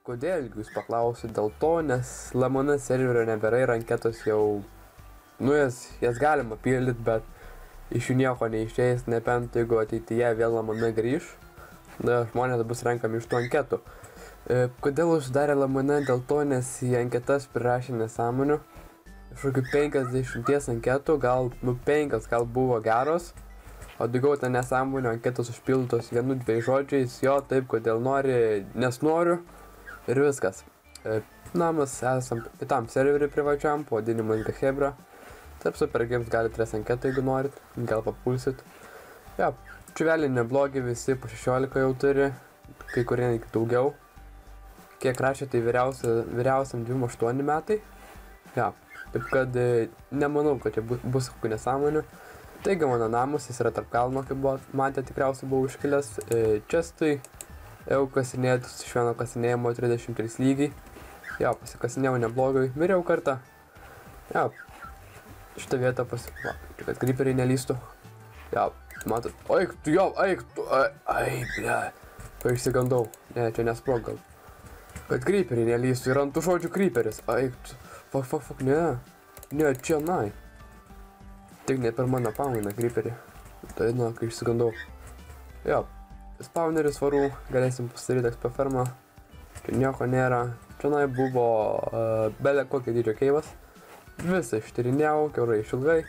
Kodėl jūs paklausite dėl to, nes LMN serverio nebėra ir anketos jau, jas galima pildyti, bet iš jų nieko neišeis, nebent jeigu ateityje vėl LMN grįž, žmonės bus renkami iš tų anketų. Kodėl uždarė LMN? Dėl to, nes į anketas prirašė nesąmonių. Iš kokių 50 anketų, gal 5 gal buvo geros, o daugiau ten nesąmonių anketos užpildytos 1-2 žodžiais, jo taip, kodėl nori, nes noriu. Ir viskas. Namas esam kitam serveriui privačiam, pavadinimas Gahebra. Tarp Super Games galite rasti anketą, jeigu norit, gal papulsit. Ja, čuveliai neblogi, visi po 16 jau turi, kai kurie iki daugiau. Kiek rašė, tai vyriausiam 28 metai. Ja, taip kad nemanau, kad čia bus kokių nesąmonių. Taigi mano namas, jis yra tarp kalno, kaip matė, tikriausiai buvo užkilęs. Čestui. Jau kasinėtis iš vieno kasinėjimo 33 lygiai. Jo, pasikasinėjau neblogai. Miriau kartą. Jo, šitą vietą kad creeperiai nelystų. Jo, matot. Aik tu, jo, aik tu. Ai, ble. Išsigandau. Ne, čia nesprog gal. Kad creeperiai nelystų. Ir ant tų žodžių creeperis. Aik tu. Fuck, ne. Ne, čia nai. Tik ne per mano pamainą creeperį. Tai, kai išsigandau. Jo. Spawneris varų, galėsim pasidaryti XP fermą. Čia nieko nėra. Čia buvo belė kokio dydžio keivas. Visą ištyrinėjau, kiaurai išilgai.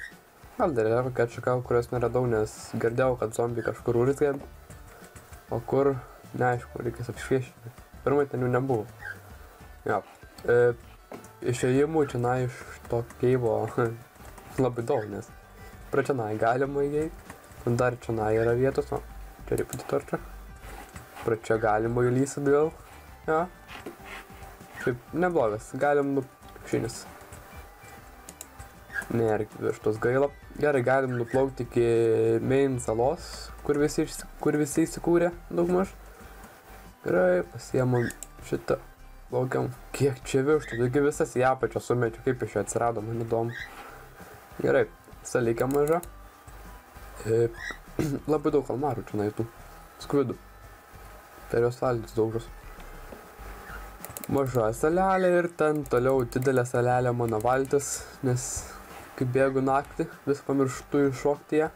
Gal dar yra kokia atšaka, kurios neradau, nes girdėjau, kad zombiai kažkur urzgė. O kur, neaišku, reikės apšviešinti. Pirmai ten jų nebuvo. Jo. Išėjimų čia iš to keivo labai daug, nes pra čia galima įeiti. Dar čia yra vietos, o. Čia reipati torčia. Pra čia galima įlysi atgal. Ja. Šiaip neblogas. Galim šinis. Nėra virš tos gaila. Gerai, galim nuplaukti iki main salos, kur visi įsikūrė daugmaž. Gerai, pasiemam šitą. Plaukiam. Kiek čia vištų. Taigi visas į apačią sumečiu. Kaip iš čia atsirado, man įdomu. Gerai. Salykia maža. Labai daug kalmarų čia tų skvidų. Per jos valgys daužus. Maža salelė ir ten toliau didelė salelė mano valtis, nes kai bėgu naktį, vis pamirštu iššokti ją.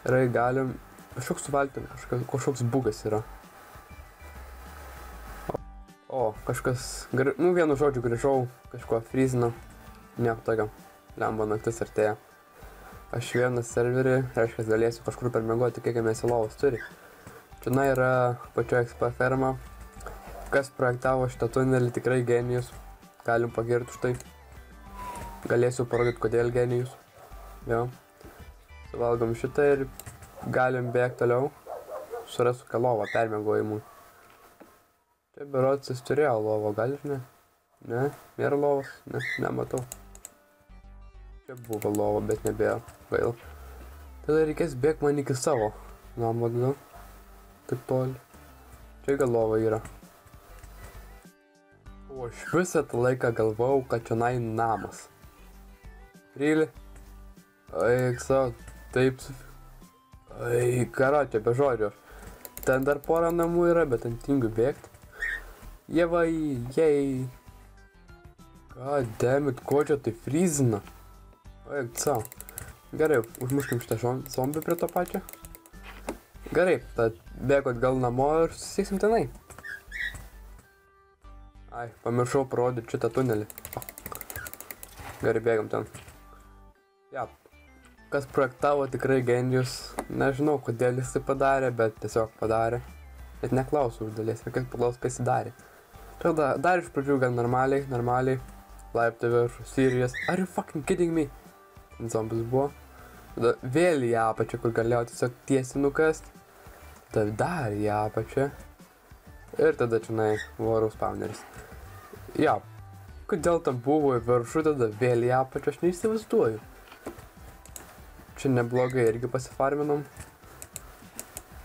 Ir galim... Kažkoks su valtim, kažkoks bugas yra. O, kažkas... vienu žodžiu grįžau, kažko freezino. Nieko tokio. Lemba naktis artėja. Aš vienas serverį, reiškia, galėsiu kažkur permiegoti, kiek mes į lovos turi. Čia yra pačio XP ferma. Kas projektavo šitą tunelį, tikrai genijus. Galim pagirti už tai. Galėsiu parodyti, kodėl genijus. Jo. Suvalgom šitą ir galim bėgti toliau. Surasiu ką lovą permiegojimui. Čia berods jis turėjo lovą, gal ir ne? Ne, nėra lovos, ne, nematau. Čia buvo lova, bet nebėjo. Gail. Tada reikės bėgti man iki savo namo atgal. Taip toli. Čia gal lova yra. O aš visą tą laiką galvojau, kad čia namas. Really? Aik savo, taip. Ai, karo, čia be žodžio. Ten dar porą namų yra, bet ten tingiu bėgti. Jei. God damn it, ko čia tai freezina? Aik savo. Gerai, užmuškim šitą zombį prie to pačio. Gerai, tad bėgu atgal namo ir susitiksim tenai. Ai, pamiršau parodyti šitą tunelį. Gerai, bėgam ten. Ja, kas projektavo tikrai genijus. Nežinau, kodėl jis tai padarė, bet tiesiog padarė. Bet neklausiu už dalies, reikės paklausti, kas jį darė. Tada dar iš pradžių gan normaliai. Laiptai viršų, serious. Are you fucking kidding me? Zombis buvo. Tada vėl į apačią, kur galėjau tiesiog tiesiai nukast. Tada dar į apačią. Ir tada čia varų spawneris. Ja, kodėl tam buvo į viršų, tada vėl į apačią, aš neįsivaizduoju. Čia neblogai irgi pasifarminom.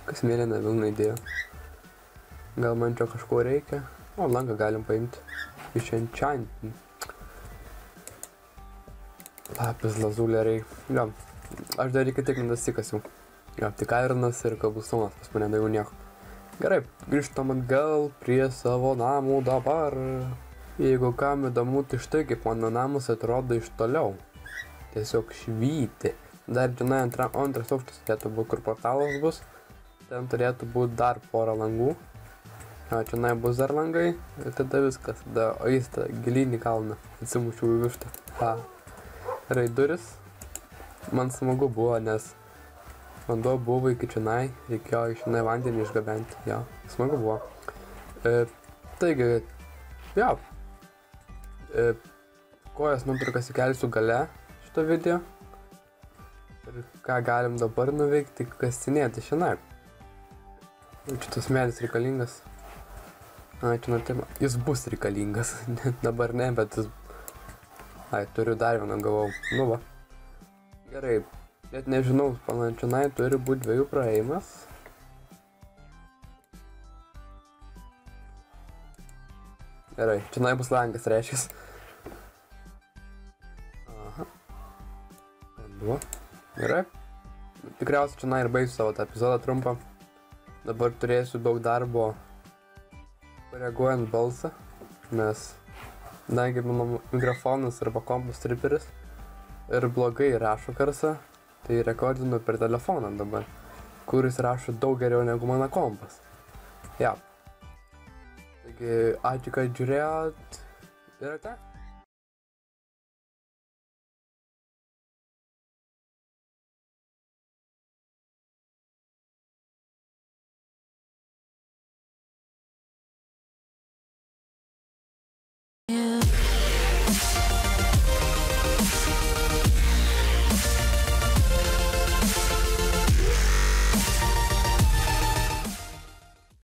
Kas mėlyna vilna idėja. Gal man čia kažko reikia. O, langą galim paimti. Iš enchantinį. Lapis lazuleriai. Jo, aš dar reikia tik nedasikasiu. Jo, tik ironas ir kabulstonas pas mane daugiau nieko. Gerai, grįžtam atgal prie savo namų dabar. Jeigu kam įdomu, tai štai kaip mano namas atrodo iš toliau. Tiesiog švyti. Dar žinai, antras aukštas turėtų būti, kur portalas bus. Ten turėtų būti dar porą langų. O čia bus dar langai ir tada viskas. Tada aista gilyn į kalną. Atsimušiau į vištą. Gerai, duris. Man smagu buvo, nes vanduo buvo iki čionai. Reikėjo iš čionai vandenį išgabenti. Jo, smagu buvo. Taigi, jo. Kojas nuotraukas įkelsiu gale šito video. Ir ką galim dabar nuveikti, kasinėti šiandien. Šitas medis reikalingas. Čia nuo jis bus reikalingas. Dabar ne, bet jis... turiu dar vieną gavau. Nu va. Gerai. Net nežinau, panačionai turi būti 2 praėjimas. Gerai, čia bus langas, reiškis. Aha. Vanduo. Gerai. Tikriausiai čia ir baigsiu savo tą epizodą trumpą. Dabar turėsiu daug darbo reaguojant balsą, nes nagi mano mikrofonas arba kompas triperis ir blogai rašo garsą, tai rekordinu per telefoną dabar, kuris rašo daug geriau negu mano kompas. Ja. Taigi, ačiū, kad žiūrėjot ir ate.